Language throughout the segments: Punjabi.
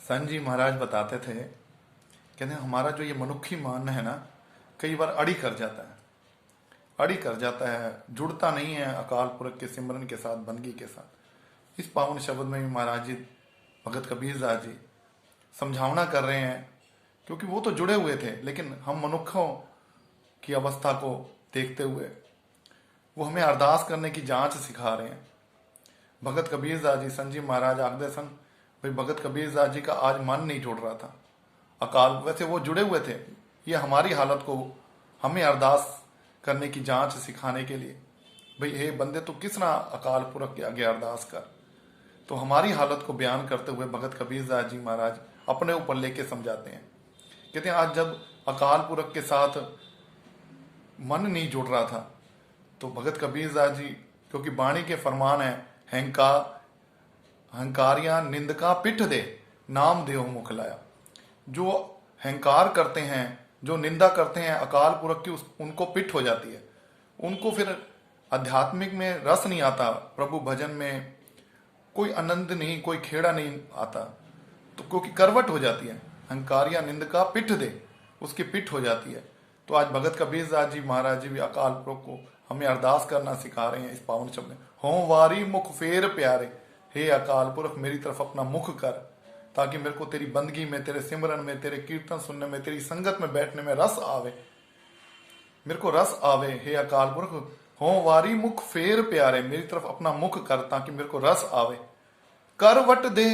संत जी महाराज बताते थे, कहते हमारा जो ये मनुष्य मन है ना, कई बार अड़ी कर जाता है, अड़ी कर जाता है, जुड़ता नहीं है अकाल पुरख के सिमरन के साथ, बंदगी के साथ। इस पावन शब्द में भी महाराज जी, भगत कबीर दास जी समझावना कर रहे हैं, क्योंकि वो तो जुड़े हुए थे, लेकिन हम मनुष्यों की अवस्था को देखते हुए वो हमें अरदास करने की जांच सिखा रहे हैं। भगत कबीर दास जी, संत जी महाराज आखदे सन, भाई भगत कबीर दास जी का आज मन नहीं जुड़ रहा था अकाल, वैसे वो जुड़े हुए थे, ये हमारी हालत को हमें अरदास करने की जांच सिखाने के लिए, भाई हे बंदे तू किस ना अकाल पुरख के आगे अरदास कर। तो हमारी हालत को बयान करते हुए भगत कबीर दास जी महाराज अपने ऊपर लेके समझाते हैं। कहते हैं आज जब अकाल पुरख के साथ मन नहीं जुड़ रहा था, तो भगत कबीर दास जी, क्योंकि वाणी के फरमान है, हंकारियां निंदका पिठ दे, नाम देहो मुख लाया। जो हंकार करते हैं, जो निंदा करते हैं अकाल पुरख की, उनको पिठ हो जाती है, उनको फिर आध्यात्मिक में रस नहीं आता, प्रभु भजन में कोई आनंद नहीं, कोई खेड़ा नहीं आता, तो क्योंकि करवट हो जाती है, हंकारियां निंदका पिठ दे, उसकी पिठ हो जाती है। तो आज भगत कबीर दास जी महाराज जी भी अकाल पुरख को हमें अरदास करना सिखा रहे हैं इस पावन शब्द में, हों वारी मुख फेर प्यारे, हे अकाल पुरख मेरी तरफ अपना मुख कर, ताकि मेरे को तेरी बंदगी में, तेरे सिमरन में, तेरे कीर्तन सुनने में, तेरी संगत में बैठने में रस आवे, मेरे को रस आवे। हे अकाल पुरख हों वारी मुख फेर प्यारे, मेरी तरफ अपना मुख कर ताकि मेरे को रस आवे। करवट दे,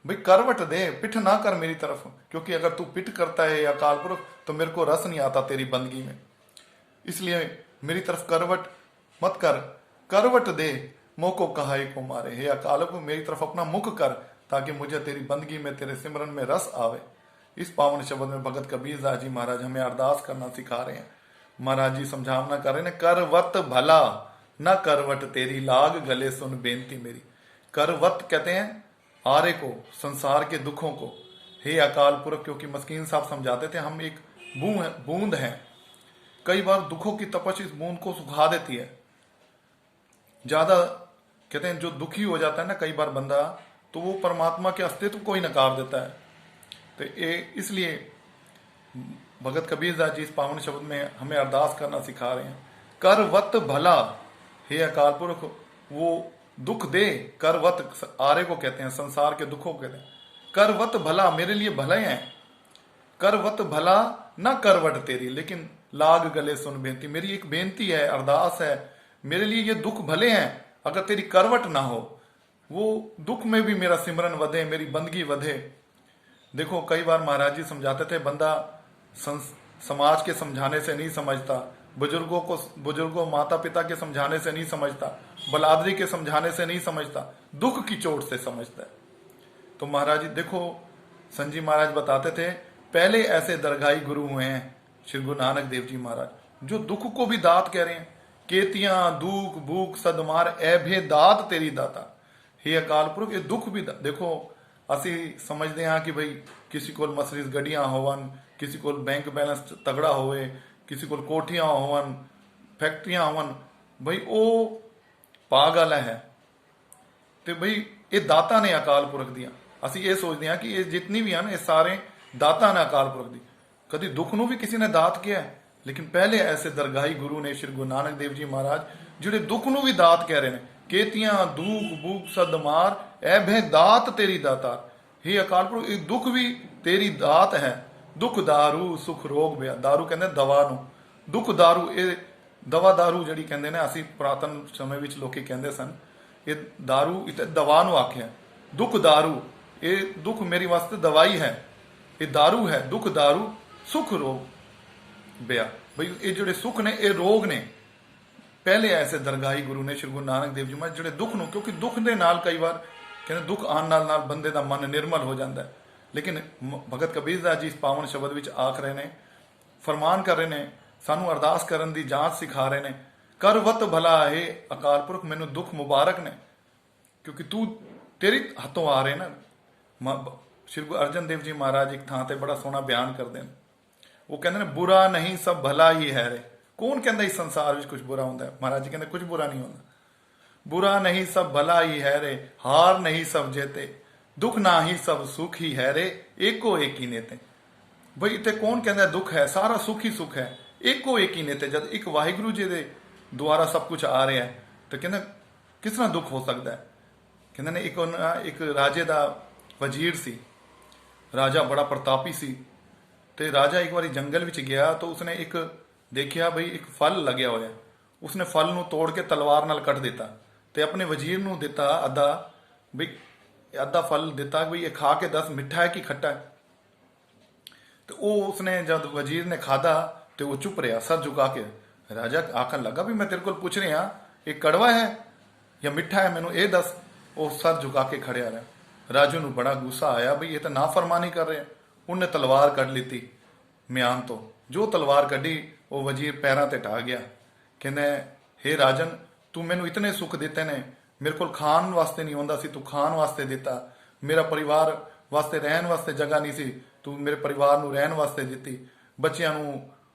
भाई करवट दे, पिठ ना कर मेरी तरफ, क्योंकि अगर तू पिठ करता है अकाल पुरख तो मेरे को रस नहीं आता तेरी बंदगी में, इसलिए मेरी तरफ करवट मत कर, करवट दे मोको कहाई को मारे। हे अकाल पुरख मेरी तरफ अपना मुख कर ताकि मुझे तेरी बंदगी में, तेरे सिमरन में रस आवे। इस पावन शब्द में भगत कबीर दास जी महाराज हमें अरदास करना सिखा रहे हैं। महाराज जी समझावना कर रहे हैं, करवत भला न करवट तेरी, लाग गले सुन बेनती मेरी। करवत कहते हैं आरे को, संसार के दुखों को। हे अकाल पुरख, क्योंकि मस्कीन साहब समझाते थे हम एक बूंद हैं, कई बार दुखों की तपश इस बूंद को सुखा देती है। ज्यादा कहते हैं जो दुखी हो जाता है ना कई बार बंदा, तो वो परमात्मा के अस्तित्व को ही नकार देता है। तो ये इसलिए भगत कबीर दास जी इस पावन शब्द में हमें अरदास करना सिखा रहे हैं। करवत भला, हे अकाल पुरख वो दुख दे, करवत आरे को कहते हैं, संसार के दुखों को कहते हैं। करवत भला मेरे लिए भले हैं, करवत भला न करवट तेरी, लेकिन लाग गले सुन बेनती, मेरी एक बेनती है, अरदास है, मेरे लिए ये दुख भले हैं, अगर तेरी करवट ना हो, वो दुख में भी मेरा सिमरन वधे, मेरी बंदगी वधे। देखो कई बार महाराज जी समझाते थे, बंदा समाज के समझाने से नहीं समझता, बुजुर्गों माता पिता के समझाने से नहीं समझता, बलादरी के समझाने से नहीं समझता, दुख की चोट से समझता है। तो महाराज जी देखो, संत जी महाराज बताते थे, पहले ऐसे दरगाही गुरु हुए हैं श्री गुरु नानक देव जी महाराज, जो दुख को भी दात कह रहे हैं। केतियां दुख भूख सदमार ऐभे दात तेरी दाता। हे अकाल पुरख ये दुख भी देखो, ਅਸੀਂ समझते हैं कि भाई किसी को मसरीज गड्डियां होवन, किसी को बैंक बैलेंस तगड़ा होवे, किसी को कोठियां होवन, फैक्ट्रियां होवन, भाई वो पागल है। तो भाई ये दाता ने अकाल पुरख दिया। ਅਸੀਂ ये सोचते हैं कि ये जितनी भी हैं ये सारे दाता ने अकाल पुरख दी। कभी दुख ਨੂੰ भी किसी ने दात किया है, लेकिन पहले ऐसे दरगाही गुरु ने श्री गुरु नानक देव जी महाराज ਜਿਹੜੇ दुख ਨੂੰ भी दात कह रहे हैं। केतियां दुख भूख सद मार ऐभे दात तेरी दाता। हे अकाल पुरख ये दुख भी तेरी दात है। दुख दारू सुख रोग बिया, दारू कहते दवा ਨੂੰ, दुख दारू ਇਹ दवा दारू ਜਿਹੜੀ ਕਹਿੰਦੇ ਨੇ, ਅਸੀਂ ਪੁਰਾਤਨ ਸਮੇਂ ਵਿੱਚ ਲੋਕੀ ਕਹਿੰਦੇ ਸਨ, ਇਹ दारू ਇਹ दवा ਨੂੰ ਆਖਿਆ। दुख दारू ਇਹ दुख मेरी वास्ते दवाई है, ये दारू है। दुख दारू सुख रोग बिया, भाई ये ਜਿਹੜੇ सुख ने ये रोग ने। पहले ऐसे दरगाही गुरु ने श्री गुरु नानक देव जी महाराज ਜਿਹੜੇ दुख ਨੂੰ, क्योंकि दुख ਦੇ ਨਾਲ कई बार ਕਹਿੰਦੇ दुख ਆਉਣ ਨਾਲ ਬੰਦੇ ਦਾ ਮਨ ਨਿਰਮਲ ਹੋ ਜਾਂਦਾ ਹੈ। लेकिन भगत कबीर दास जी इस पावन शब्द ਵਿੱਚ ਆਖ ਰਹੇ ਨੇ, फरमान कर रहे ने, सानू अरदास करन दी जांच सिखा रहे ने। करवत भला है अकाल पुरख मैनू दुख मुबारक ने, क्योंकि तू तेरी हथों आ रहे ना। श्री गुरु अर्जन देव जी महाराज एक थां ते बड़ा सोहना बयान करते हैं, वो कहते हैं बुरा नहीं सब भला ही है रे। कौन कहता इस संसार में कुछ बुरा होता है? महाराज जी कहते कुछ बुरा नहीं होता। बुरा नहीं सब भला ही है रे, हार नहीं सब जेते, ਦੁੱਖ ਨਾਹੀ ਸਭ ਸੁਖ ਹੀ ਹੈ ਰੇ, ਏਕੋ ਏਕੀ ਨੇਤੇ। ਬਈ ਇੱਥੇ ਕੌਣ ਕਹਿੰਦਾ ਦੁੱਖ ਹੈ? ਸਾਰਾ ਸੁੱਖ ਹੀ ਸੁੱਖ ਹੈ। ਏਕੋ ਏਕੀ ਨੇਤੇ, ਜਦ ਇੱਕ ਵਾਹਿਗੁਰੂ ਜੀ ਦੇ ਦੁਆਰਾ ਸਭ ਕੁਝ ਆ ਰਿਹਾ ਹੈ ਤਾਂ ਕਹਿੰਦਾ ਕਿਸ ਤਰ੍ਹਾਂ ਦੁੱਖ ਹੋ ਸਕਦਾ ਹੈ? ਕਹਿੰਦੇ ਨੇ ਇੱਕ ਰਾਜੇ ਦਾ ਵਜ਼ੀਰ ਸੀ। ਰਾਜਾ ਬੜਾ ਪ੍ਰਤਾਪੀ ਸੀ, ਤੇ ਰਾਜਾ ਇੱਕ ਵਾਰੀ ਜੰਗਲ ਵਿੱਚ ਗਿਆ ਤਾਂ ਉਸਨੇ ਇੱਕ ਦੇਖਿਆ ਬਈ ਇੱਕ ਫਲ ਲੱਗਿਆ ਹੋਇਆ। ਉਸਨੇ ਫਲ ਨੂੰ ਤੋੜ ਕੇ ਤਲਵਾਰ ਨਾਲ ਕੱਟ ਦਿੱਤਾ ਤੇ ਆਪਣੇ ਵਜ਼ੀਰ ਨੂੰ ਦਿੱਤਾ ਅੱਧਾ, ਬਈ ਅੱਧਾ ਫਲ ਦਿੱਤਾ ਬਈ ਇਹ ਖਾ ਕੇ ਦੱਸ ਮਿੱਠਾ ਹੈ ਕਿ ਖੱਟਾ ਹੈ। ਤੇ ਉਹ ਉਸਨੇ ਜਦ ਵਜ਼ੀਰ ਨੇ ਖਾਦਾ ਤੇ ਉਹ ਚੁੱਪ ਰਿਹਾ ਸਰ ਝੁਕਾ ਕੇ। ਰਾਜਾ ਆਖਣ ਲੱਗਾ ਵੀ ਮੈਂ ਤੇਰੇ ਕੋਲ ਪੁੱਛ ਰਿਹਾ ਇਹ ਕੜਵਾ ਹੈ ਜਾਂ ਮਿੱਠਾ ਹੈ, ਮੈਨੂੰ ਇਹ ਦੱਸ। ਉਹ ਸਰ ਝੁਕਾ ਕੇ ਖੜਿਆ ਰਿਹਾ। ਰਾਜੂ ਨੂੰ ਬੜਾ ਗੁੱਸਾ ਆਇਆ ਬਈ ਇਹ ਤਾਂ ਨਾਫਰਮਾਨੀ ਕਰ ਰਿਹਾ। ਉਹਨੇ ਤਲਵਾਰ ਕੱਢ ਲਿੱਤੀ ਮਿਆਨ ਤੋਂ। ਜੋ ਤਲਵਾਰ ਕੱਢੀ ਉਹ ਵਜ਼ੀਰ ਪੈਰਾਂ ਤੇ ਢਾ ਗਿਆ। ਕਹਿੰਦਾ ਹੇ ਰਾਜਨ, ਤੂੰ ਮੈਨੂੰ ਇਤਨੇ ਸੁੱਖ ਦਿੱਤੇ ਨੇ, ਮੇਰੇ ਕੋਲ ਖਾਣ ਵਾਸਤੇ ਨਹੀਂ ਹੁੰਦਾ ਸੀ, ਤੂੰ ਖਾਣ ਵਾਸਤੇ ਦਿੱਤਾ। ਮੇਰਾ ਪਰਿਵਾਰ ਵਾਸਤੇ ਰਹਿਣ ਵਾਸਤੇ ਜਗ੍ਹਾ ਨਹੀਂ ਸੀ, ਤੂੰ ਮੇਰੇ ਪਰਿਵਾਰ ਨੂੰ ਰਹਿਣ ਵਾਸਤੇ ਦਿੱਤੀ। ਬੱਚਿਆਂ ਨੂੰ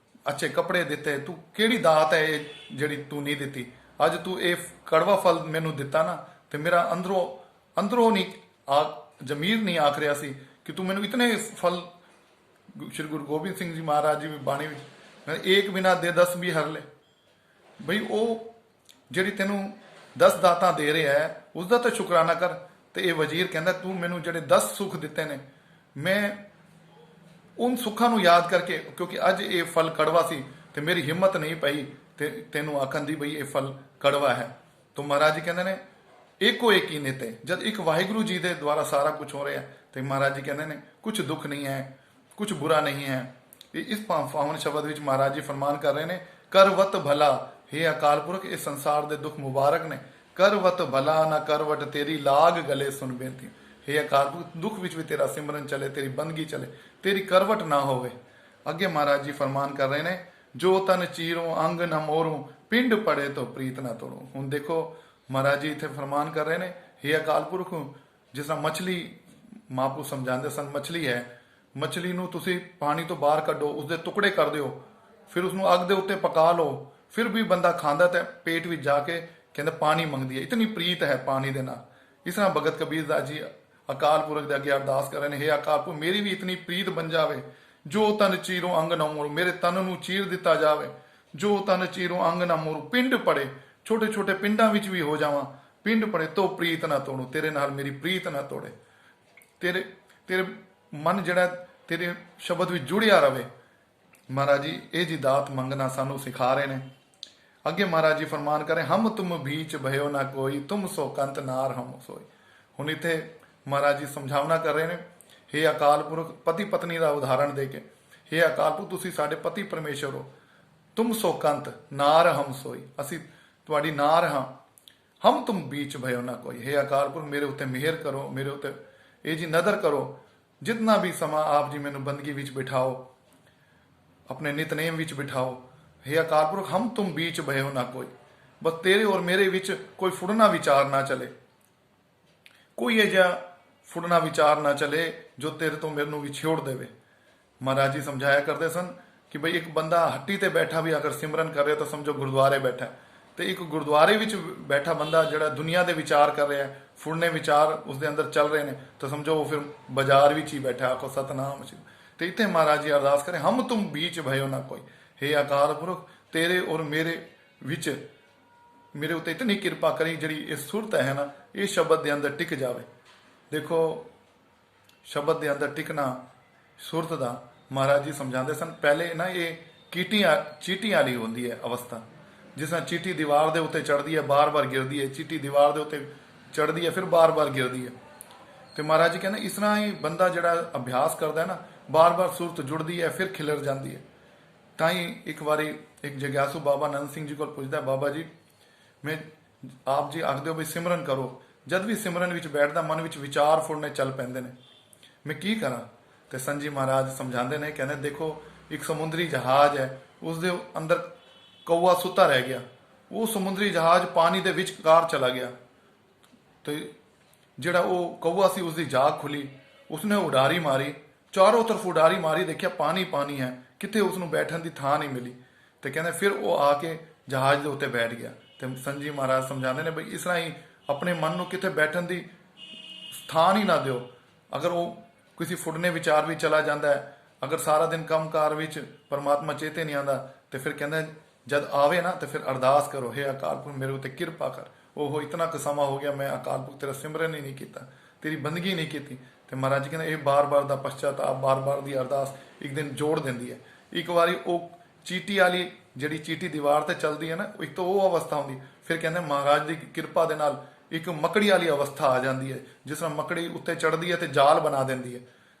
ਅੱਛੇ ਕੱਪੜੇ ਦਿੱਤੇ। ਤੂੰ ਕਿਹੜੀ ਦਾਤ ਹੈ ਇਹ ਜਿਹੜੀ ਤੂੰ ਨਹੀਂ ਦਿੱਤੀ? ਅੱਜ ਤੂੰ ਇਹ ਕੜਵਾ ਫਲ ਮੈਨੂੰ ਦਿੱਤਾ ਨਾ, ਤੇ ਮੇਰਾ ਅੰਦਰੋਂ ਨਹੀਂ ਜ਼ਮੀਰ ਨਹੀਂ ਆਖ ਰਿਹਾ ਸੀ ਕਿ ਤੂੰ ਮੈਨੂੰ ਇਤਨੇ ਫਲ। ਸ਼੍ਰੀ ਗੁਰੂ ਗੋਬਿੰਦ ਸਿੰਘ ਜੀ ਮਹਾਰਾਜ ਜੀ ਵੀ ਬਾਣੀ ਵਿੱਚ ਏਕ ਬਿਨਾ ਦੇ 10 ਵੀ ਹਰ ਲੈ। ਬਈ ਉਹ ਜਿਹੜੀ ਤੈਨੂੰ 10 ਦਾਤਾਂ ਦੇ ਰਿਹਾ ਹੈ ਉਸ ਦਾ ਤਾਂ ਸ਼ੁਕਰਾਨਾ ਕਰ। ਤੇ ਇਹ ਵਜ਼ੀਰ ਕਹਿੰਦਾ ਤੂੰ ਮੈਨੂੰ ਜਿਹੜੇ 10 ਸੁੱਖ ਦਿੱਤੇ ਨੇ, ਮੈਂ ਉਨ ਸੁੱਖਾਂ ਨੂੰ ਯਾਦ ਕਰਕੇ, ਕਿਉਂਕਿ ਅੱਜ ਇਹ ਫਲ ਕੜਵਾ ਸੀ ਤੇ ਮੇਰੀ ਹਿੰਮਤ ਨਹੀਂ ਪਈ ਤੇ ਤੈਨੂੰ ਆਖਣ ਦੀ ਬਈ ਇਹ ਫਲ ਕੜਵਾ ਹੈ। ਤਾਂ ਮਹਾਰਾਜ ਜੀ ਕਹਿੰਦੇ ਨੇ ਏਕੋ ਏਕੀ ਨੇਤੇ। ਜਦ ਇੱਕ ਵਾਹਿਗੁਰੂ ਜੀ ਦੇ ਦੁਆਰਾ ਸਾਰਾ ਕੁਝ ਹੋ ਰਿਹਾ ਤੇ ਮਹਾਰਾਜ ਜੀ ਕਹਿੰਦੇ ਨੇ ਕੁਝ ਦੁੱਖ ਨਹੀਂ ਹੈ, ਕੁਝ ਬੁਰਾ ਨਹੀਂ ਹੈ। ਇਸ ਪਾਵਨ ਸ਼ਬਦ ਵਿੱਚ ਮਹਾਰਾਜ ਜੀ ਫਰਮਾਨ ਕਰ ਰਹੇ ਨੇ ਕਰਵਤ ਭਲਾ, ਹੇ ਅਕਾਲ ਪੁਰਖ ਇਹ ਸੰਸਾਰ ਦੇ ਦੁੱਖ ਮੁਬਾਰਕ ਨੇ। ਕਰਵਤ ਭਲਾ ਨਾ ਕਰਵਟ ਤੇਰੀ ਲਾਗ ਗਲੇ ਸੁਣ ਬੇਨਤੀ। ਹੇ ਅਕਾਲ ਪੁਰਖ ਦੁੱਖ ਵਿੱਚ ਵੀ ਤੇਰਾ ਸਿਮਰਨ ਚੱਲੇ, ਤੇਰੀ ਬੰਦਗੀ ਚੱਲੇ, ਤੇਰੀ ਕਰਵਟ ਨਾ ਹੋਵੇ। ਅੱਗੇ ਮਹਾਰਾਜ ਜੀ ਫਰਮਾਨ ਕਰ ਰਹੇ ਨੇ ਜੋ ਤਨ ਚੀਰੋਂ ਅੰਗ ਨਾ ਮੋਰੋਂ, ਪਿੰਡ ਪੜੇ ਤੋਂ ਪ੍ਰੀਤ ਨਾ ਤੋੜੋ। ਹੁਣ ਦੇਖੋ ਮਹਾਰਾਜ ਜੀ ਇੱਥੇ ਫਰਮਾਨ ਕਰ ਰਹੇ ਨੇ ਹੇ ਅਕਾਲ ਪੁਰਖ, ਜਿਸ ਤਰ੍ਹਾਂ ਮਛਲੀ ਮਾਪੂ ਸਮਝਾਉਂਦੇ ਸਨ, ਮਛਲੀ ਹੈ, ਮਛਲੀ ਨੂੰ ਤੁਸੀਂ ਪਾਣੀ ਤੋਂ ਬਾਹਰ ਕੱਢੋ, ਉਸਦੇ ਟੁਕੜੇ ਕਰ ਦਿਓ, ਫਿਰ ਉਸਨੂੰ ਅੱਗ ਦੇ ਉੱਤੇ ਪਕਾ ਲਓ, ਫਿਰ ਵੀ ਬੰਦਾ ਖਾਂਦਾ ਤੇ ਪੇਟ ਵਿੱਚ ਜਾ ਕੇ ਕਹਿੰਦਾ ਪਾਣੀ ਮੰਗਦੀ ਹੈ। ਇਤਨੀ ਪ੍ਰੀਤ ਹੈ ਪਾਣੀ ਦੇ ਨਾਲ। ਇਸ ਤਰ੍ਹਾਂ ਭਗਤ ਕਬੀਰ ਦਾਸ ਜੀ ਅਕਾਲ ਪੁਰਖ ਦੇ ਅੱਗੇ ਅਰਦਾਸ ਕਰ ਰਹੇ ਨੇ ਹੇ ਅਕਾਲ ਪੁਰਖ ਮੇਰੀ ਵੀ ਇਤਨੀ ਪ੍ਰੀਤ ਬਣ ਜਾਵੇ। ਜੋ ਤਨ ਚੀਰੋਂ ਅੰਗ ਨਾ ਮੋੜੋ, ਮੇਰੇ ਤਨ ਨੂੰ ਚੀਰ ਦਿੱਤਾ ਜਾਵੇ। ਜੋ ਤਨ ਚੀਰੋਂ ਅੰਗ ਨਾ ਮੋੜੋ, ਪਿੰਡ ਪੜੇ, ਛੋਟੇ ਛੋਟੇ ਪਿੰਡਾਂ ਵਿੱਚ ਵੀ ਹੋ ਜਾਵਾਂ। ਪਿੰਡ ਪੜੇ ਤੋਂ ਪ੍ਰੀਤ ਨਾ ਤੋੜੋ, ਤੇਰੇ ਨਾਲ ਮੇਰੀ ਪ੍ਰੀਤ ਨਾ ਤੋੜੇ। ਤੇਰੇ ਮਨ ਜਿਹੜਾ ਤੇਰੇ ਸ਼ਬਦ ਵਿੱਚ ਜੁੜਿਆ ਰਵੇ। ਮਹਾਰਾਜ ਜੀ ਇਹ ਜੀ ਦਾਤ ਮੰਗਣਾ ਸਾਨੂੰ ਸਿਖਾ ਰਹੇ ਨੇ। ਅੱਗੇ ਮਹਾਰਾਜ ਜੀ ਫਰਮਾਨ ਕਰੇ ਹਮ ਤੁਮ ਬੀਚ ਭਇਓ ਨਾ ਕੋਈ, ਤੁਮ ਸੋ ਕੰਤ ਨਾਰ ਹਮ ਸੋਈ। ਹੁਣ ਇੱਥੇ ਮਹਾਰਾਜ ਜੀ ਸਮਝਾਵਨਾ ਕਰ ਰਹੇ ਨੇ ਹੇ ਅਕਾਲ ਪੁਰਖ, ਪਤੀ ਪਤਨੀ ਦਾ ਉਦਾਹਰਣ ਦੇ ਕੇ ਹੇ ਅਕਾਲ ਪੁਰਖ ਤੁਸੀਂ ਸਾਡੇ ਪਤੀ ਪਰਮੇਸ਼ਰ ਹੋ। ਤੁਮ ਸੋ ਕੰਤ ਨਾਰ ਹਮ ਸੋਈ, ਅਸੀਂ ਤੁਹਾਡੀ ਨਾਰ ਹਾਂ। ਹਮ ਤੁਮ ਬੀਚ ਭਇਓ ਨਾ ਕੋਈ, ਹੇ ਅਕਾਲ ਪੁਰਖ ਮੇਰੇ ਉੱਤੇ ਮਿਹਰ ਕਰੋ, ਮੇਰੇ ਉੱਤੇ ਇਹ ਜੀ ਨਦਰ ਕਰੋ। ਜਿਤਨਾ ਵੀ ਸਮਾਂ ਆਪ ਜੀ ਮੈਨੂੰ ਬੰਦਗੀ ਵਿੱਚ ਬਿਠਾਓ, ਆਪਣੇ ਨਿਤਨੇਮ ਵਿੱਚ ਬਿਠਾਓ। ਹੇ ਅਕਾਲ ਪੁਰਖ ਹਮ ਤੁਮ ਬੀਚ ਭਇਓ ਨਾ ਕੋਈ, ਬਸ ਤੇਰੇ ਔਰ ਮੇਰੇ ਵਿੱਚ ਕੋਈ ਫੁੜਨਾ ਵਿਚਾਰ ਨਾ ਚਲੇ, ਕੋਈ ਇਹ ਜਿਹਾ ਫੁੜਨਾ ਵਿਚਾਰ ਨਾ ਚਲੇ ਜੋ ਤੇਰੇ ਤੋਂ ਮੈਨੂੰ ਵਿਛੋੜ ਦੇਵੇ। ਮਹਾਰਾਜ ਜੀ ਸਮਝਾਇਆ ਕਰਦੇ ਸਨ ਕਿ ਬਈ ਇੱਕ ਬੰਦਾ ਹੱਟੀ ਤੇ ਬੈਠਾ ਵੀ ਅਗਰ ਸਿਮਰਨ ਕਰ ਰਿਹਾ ਤਾਂ ਸਮਝੋ ਗੁਰਦੁਆਰੇ ਬੈਠਾ, ਤੇ ਇੱਕ ਗੁਰਦੁਆਰੇ ਵਿੱਚ ਬੈਠਾ ਬੰਦਾ ਜਿਹੜਾ ਦੁਨੀਆ ਦੇ ਵਿਚਾਰ ਕਰ ਰਿਹਾ, ਫੁੜਨੇ ਵਿਚਾਰ ਉਸਦੇ ਅੰਦਰ ਚੱਲ ਰਹੇ ਨੇ, ਤਾਂ ਸਮਝੋ ਉਹ ਫਿਰ ਬਾਜ਼ਾਰ ਵਿੱਚ ਹੀ ਬੈਠਾ। ਆਖੋ ਸਤਨਾਮ। ਤੇ ਇੱਥੇ ਮਹਾਰਾਜ ਜੀ ਅਰਦਾਸ ਕਰੇ ਹਮ ਤੁਮ ਬੀਚ ਭਇਓ ਨਾ ਕੋਈ, ਹੇ ਅਕਾਲ ਪੁਰਖ ਤੇਰੇ ਔਰ ਮੇਰੇ ਵਿੱਚ ਮੇਰੇ ਉੱਤੇ ਇਤਨੀ ਕਿਰਪਾ ਕਰੀ ਜਿਹੜੀ ਇਹ ਸੁਰਤ ਹੈ ਨਾ ਇਹ ਸ਼ਬਦ ਦੇ ਅੰਦਰ ਟਿਕ ਜਾਵੇ। ਦੇਖੋ ਸ਼ਬਦ ਦੇ ਅੰਦਰ ਟਿਕਣਾ ਸੁਰਤ ਦਾ ਮਹਾਰਾਜ ਜੀ ਸਮਝਾਉਂਦੇ ਸਨ। ਪਹਿਲੇ ਨਾ ਇਹ ਚੀਟੀ ਵਾਲੀ ਹੁੰਦੀ ਹੈ ਅਵਸਥਾ, ਜਿਸ ਤਰ੍ਹਾਂ ਚੀਟੀ ਦੀਵਾਰ ਦੇ ਉੱਤੇ ਚੜ੍ਹਦੀ ਹੈ, ਬਾਰ-ਬਾਰ ਗਿਰਦੀ ਹੈ, ਚੀਟੀ ਦੀਵਾਰ ਦੇ ਉੱਤੇ ਚੜ੍ਹਦੀ ਹੈ, ਫਿਰ ਬਾਰ-ਬਾਰ ਗਿਰਦੀ ਹੈ। ਤੇ ਮਹਾਰਾਜ ਜੀ ਕਹਿੰਦੇ ਇਸ ਤਰ੍ਹਾਂ ਹੀ ਬੰਦਾ ਜਿਹੜਾ ਅਭਿਆਸ ਕਰਦਾ ਹੈ ਨਾ, ਬਾਰ-ਬਾਰ ਸੁਰਤ ਜੁੜਦੀ ਹੈ, ਫਿਰ ਖਿਲਰ ਜਾਂਦੀ ਹੈ। ਤਾਂ ਹੀ ਇੱਕ ਵਾਰੀ ਇੱਕ ਜਗਿਆਸੂ ਬਾਬਾ ਨੰਦ ਸਿੰਘ ਜੀ ਕੋਲ ਪੁੱਛਦਾ ਬਾਬਾ ਜੀ ਮੈਂ ਆਪ ਜੀ ਆਖਦੇ ਹੋ ਵੀ ਸਿਮਰਨ ਕਰੋ, ਜਦ ਵੀ ਸਿਮਰਨ ਵਿੱਚ ਬੈਠਦਾ ਮਨ ਵਿੱਚ ਵਿਚਾਰ ਫੁਰਨੇ ਚੱਲ ਪੈਂਦੇ ਨੇ, ਮੈਂ ਕੀ ਕਰਾਂ? ਤੇ ਸੰਜੀ ਮਹਾਰਾਜ ਸਮਝਾਉਂਦੇ ਨੇ, ਕਹਿੰਦੇ ਦੇਖੋ ਇੱਕ ਸਮੁੰਦਰੀ ਜਹਾਜ਼ ਹੈ, ਉਸਦੇ ਅੰਦਰ ਕੌਆ ਸੁੱਤਾ ਰਹਿ ਗਿਆ, ਉਹ ਸਮੁੰਦਰੀ ਜਹਾਜ਼ ਪਾਣੀ ਦੇ ਵਿਚਕਾਰ ਚਲਾ ਗਿਆ, ਤੇ ਜਿਹੜਾ ਉਹ ਕੌਆ ਸੀ ਉਸਦੀ ਜਾਗ ਖੁੱਲੀ, ਉਸਨੇ ਉਡਾਰੀ ਮਾਰੀ, ਚਾਰੋਂ ਤਰਫ ਉਡਾਰੀ ਮਾਰੀ, ਦੇਖਿਆ ਪਾਣੀ ਪਾਣੀ ਹੈ, ਕਿਤੇ ਉਸਨੂੰ ਬੈਠਣ ਦੀ ਥਾਂ ਨਹੀਂ ਮਿਲੀ। ਤੇ ਕਹਿੰਦੇ ਫਿਰ ਉਹ ਆ ਕੇ ਜਹਾਜ਼ ਦੇ ਉੱਤੇ ਬੈਠ ਗਿਆ। ਤੇ ਸੰਜੀ ਮਹਾਰਾਜ ਸਮਝਾਉਂਦੇ ਨੇ ਬਈ ਇਸ ਤਰ੍ਹਾਂ ਹੀ ਆਪਣੇ ਮਨ ਨੂੰ ਕਿਤੇ ਬੈਠਣ ਦੀ ਸਥਾਨ ਹੀ ਨਾ ਦਿਓ। ਅਗਰ ਉਹ ਕਿਸੇ ਫੁੱਟਨੇ ਵਿਚਾਰ ਵੀ ਚਲਾ ਜਾਂਦਾ ਹੈ, ਅਗਰ ਸਾਰਾ ਦਿਨ ਕੰਮਕਾਰ ਵਿੱਚ ਪਰਮਾਤਮਾ ਚੇਤੇ ਨਹੀਂ ਆਉਂਦਾ, ਤੇ ਫਿਰ ਕਹਿੰਦਾ ਜਦ ਆਵੇ ਨਾ ਤੇ ਫਿਰ ਅਰਦਾਸ ਕਰੋ, ਹੇ ਅਕਾਲ ਪੁਰਖ ਮੇਰੇ ਉੱਤੇ ਕਿਰਪਾ ਕਰ। ਉਹ ਇਤਨਾ ਕੁ ਸਮਾਂ ਹੋ ਗਿਆ ਮੈਂ ਅਕਾਲ ਪੁਰਖ ਤੇਰਾ ਸਿਮਰਨ ਹੀ ਨਹੀਂ ਕੀਤਾ, ਤੇਰੀ ਬੰਦਗੀ ਨਹੀਂ ਕੀਤੀ। ਤੇ ਮਹਾਰਾਜ ਜੀ ਕਹਿੰਦੇ ਇਹ ਬਾਰ-ਬਾਰ ਦਾ ਪਛਤਾਤਾਪ, ਬਾਰ-ਬਾਰ ਦੀ ਅਰਦਾਸ ਇੱਕ ਦਿਨ ਜੋੜ ਦਿੰਦੀ ਹੈ। ਇੱਕ ਵਾਰੀ ਉਹ ਚੀਟੀ ਵਾਲੀ ਜਿਹੜੀ ਚੀਟੀ ਦੀਵਾਰ ਤੇ ਚੱਲਦੀ ਹੈ ਨਾ, ਇੱਕ ਤਾਂ ਉਹ ਅਵਸਥਾ ਹੁੰਦੀ, ਫਿਰ ਕਹਿੰਦੇ ਮਹਾਰਾਜ ਦੀ ਕਿਰਪਾ ਦੇ ਨਾਲ ਇੱਕ ਮੱਕੜੀ ਵਾਲੀ ਅਵਸਥਾ ਆ ਜਾਂਦੀ ਹੈ, ਜਿਸ ਤਰ੍ਹਾਂ ਮੱਕੜੀ ਉੱਤੇ ਚੜਦੀ ਹੈ ਤੇ ਜਾਲ ਬਣਾ ਦਿੰਦੀ ਹੈ,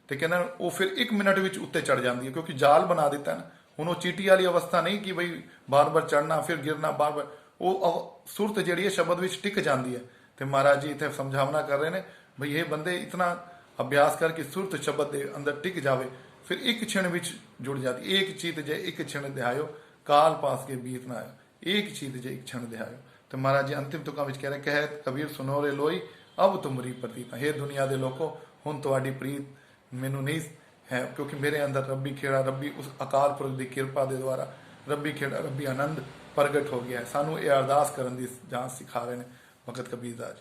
ਤੇ ਕਹਿੰਦੇ ਉਹ ਫਿਰ 1 ਮਿੰਟ ਵਿੱਚ ਉੱਤੇ ਚੜ ਜਾਂਦੀ ਹੈ, ਕਿਉਂਕਿ ਜਾਲ ਬਣਾ ਦਿੱਤਾ ਨਾ। ਹੁਣ ਉਹ ਚੀਟੀ ਵਾਲੀ ਅਵਸਥਾ ਨਹੀਂ ਕਿ ਬਈ ਬਾਰ-ਬਾਰ ਚੜਨਾ ਫਿਰ ਗਿਰਨਾ, ਬਾਰ-ਬਾਰ ਉਹ ਸੁਰਤ ਜਿਹੜੀ ਹੈ ਸ਼ਬਦ ਵਿੱਚ ਟਿਕ ਜਾਂਦੀ ਹੈ। ਤੇ ਮਹਾਰਾਜ ਜੀ ਇੱਥੇ ਸਮਝਾਵਨਾ ਕਰ ਰਹੇ ਨੇ ਬਈ ਇਹ ਬੰਦੇ ਇਤਨਾ ਅਭਿਆਸ ਕਰਕੇ ਸੁਰਤ ਸ਼ਬਦ ਦੇ ਅੰਦਰ ਟਿਕ ਜਾਵੇ, ਫਿਰ ਇੱਕ ਛਿਣ ਵਿੱਚ ਜੁੜ ਜਾਤੀ। ਏਕ ਚੀਤ ਜੇ ਇੱਕ ਛਿਣ ਦਿਹਾਇਓ, ਕਾਲ ਪਾਸ ਕੇ ਬੀਤ ਨਾ ਆਇਓ। ਏਕ ਚੀਤ ਜੇ ਇੱਕ ਛਿਣ ਦਿਹਾਇਓ। ਤੇ ਮਹਾਰਾਜ ਜੀ ਅੰਤਿਮ ਤੁਕਾਂ ਵਿੱਚ ਕਹਿ ਰਹੇ, ਕਹਿ ਕਬੀਰ ਸੁਨੋ ਰੇ ਲੋਈ ਅਬ ਤੁਮਰੀ ਪ੍ਰਤੀਤ। ਹੇ ਦੁਨੀਆ ਦੇ ਲੋਕੋ, ਹੁਣ ਤੁਹਾਡੀ ਪ੍ਰੀਤ ਮੈਨੂੰ ਨਹੀਂ ਹੈ, ਕਿਉਂਕਿ ਮੇਰੇ ਅੰਦਰ ਰੱਬੀ ਖੇੜਾ, ਰੱਬੀ ਉਸ ਅਕਾਲ ਪੁਰਖ ਦੀ ਕਿਰਪਾ ਦੇ ਦੁਆਰਾ ਰੱਬੀ ਖੇੜਾ, ਰੱਬੀ ਆਨੰਦ ਪ੍ਰਗਟ ਹੋ ਗਿਆ ਹੈ। ਸਾਨੂੰ ਇਹ ਅਰਦਾਸ ਕਰਨ ਦੀ ਜਾਂਚ ਸਿਖਾ ਰਹੇ ਨੇ ਭਗਤ ਕਬੀਰ ਦਾਸ ਜੀ।